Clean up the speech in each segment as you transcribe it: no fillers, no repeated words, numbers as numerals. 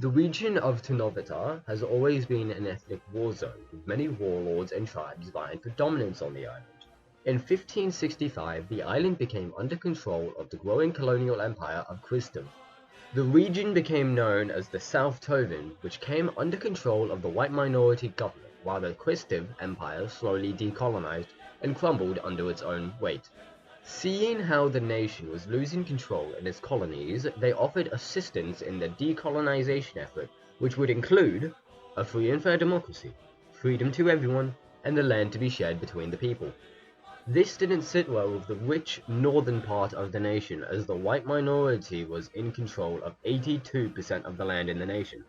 The region of Trnovita has always been an ethnic war zone, with many warlords and tribes vying for dominance on the island. In 1565, the island became under control of the growing colonial empire of Christendom. The region became known as the South Tovin, which came under control of the white minority government, while the Christendom Empire slowly decolonized and crumbled under its own weight. Seeing how the nation was losing control in its colonies, they offered assistance in the decolonization effort, which would include a free and fair democracy, freedom to everyone, and the land to be shared between the people. This didn't sit well with the rich northern part of the nation, as the white minority was in control of 82% of the land in the nation.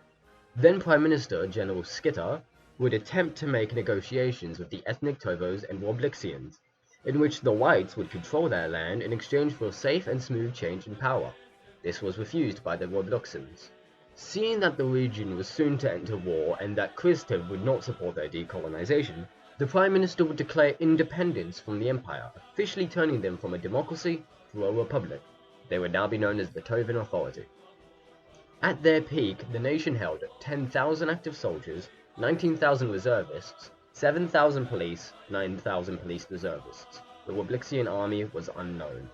Then Prime Minister General Skitter would attempt to make negotiations with the ethnic Tovos and Warblixians, in which the whites would control their land in exchange for a safe and smooth change in power. This was refused by the Warblixians. Seeing that the region was soon to enter war and that Christov would not support their decolonization, the Prime Minister would declare independence from the Empire, officially turning them from a democracy to a republic. They would now be known as the Tovin Authority. At their peak, the nation held 10,000 active soldiers, 19,000 reservists, 7,000 police, 9,000 police reservists. The Warblixian army was unknown.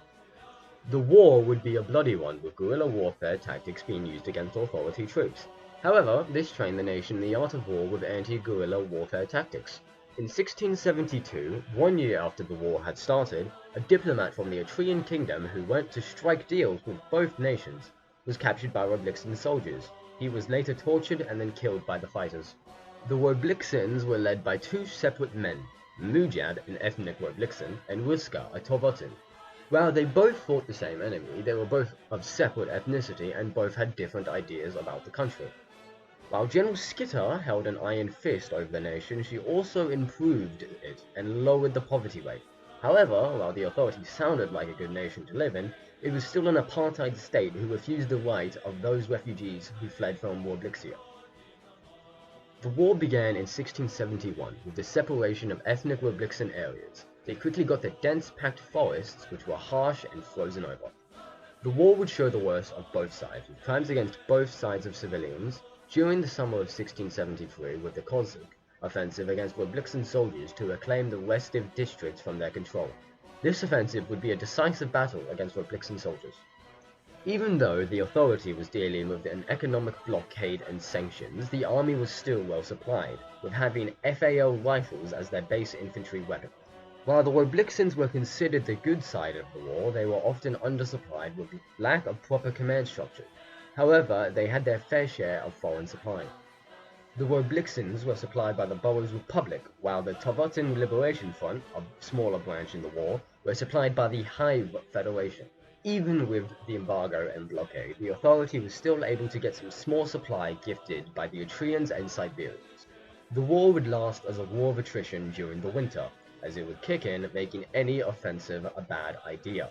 The war would be a bloody one, with guerrilla warfare tactics being used against authority troops. However, this trained the nation in the art of war with anti-guerrilla warfare tactics. In 1672, 1 year after the war had started, a diplomat from the Etrurian kingdom who went to strike deals with both nations was captured by Warblixian soldiers. He was later tortured and then killed by the fighters. The Warblixians were led by two separate men, Mujad, an ethnic Warblixan, and Ruska, a Tovotin. While they both fought the same enemy, they were both of separate ethnicity and both had different ideas about the country. While General Skitter held an iron fist over the nation, she also improved it and lowered the poverty rate. However, while the authority sounded like a good nation to live in, it was still an apartheid state who refused the right of those refugees who fled from Warblixia. The war began in 1671 with the separation of ethnic Warblixan areas. They quickly got the dense packed forests, which were harsh and frozen over. The war would show the worst of both sides, with crimes against both sides of civilians, during the summer of 1673 with the Cossack offensive against Warblixan soldiers to reclaim the restive districts from their control. This offensive would be a decisive battle against Warblixan soldiers. Even though the authority was dealing with an economic blockade and sanctions, the army was still well supplied, with having FAL rifles as their base infantry weapon. While the Warblixans were considered the good side of the war, they were often undersupplied with lack of proper command structure. However, they had their fair share of foreign supply. The Warblixans were supplied by the Boers Republic, while the Tovotin Liberation Front, a smaller branch in the war, were supplied by the Hive Federation. Even with the embargo and blockade, the authority was still able to get some small supply gifted by the Etrurians and Siberians. The war would last as a war of attrition during the winter, as it would kick in, making any offensive a bad idea.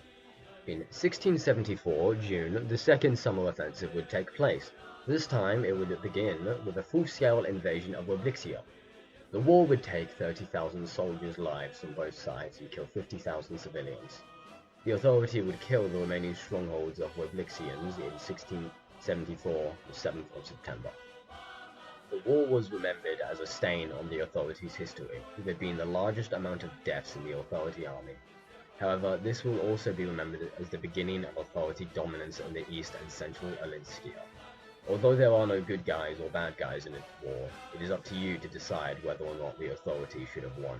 In 1674, June, the second summer offensive would take place. This time it would begin with a full-scale invasion of Warblixia. The war would take 30,000 soldiers' lives from both sides and kill 50,000 civilians. The authority would kill the remaining strongholds of Warblixians in 1674, the 7th of September. The war was remembered as a stain on the authority's history, with it being the largest amount of deaths in the authority army. However, this will also be remembered as the beginning of authority dominance in the east and central Alinskia. Although there are no good guys or bad guys in this war, it is up to you to decide whether or not the authority should have won.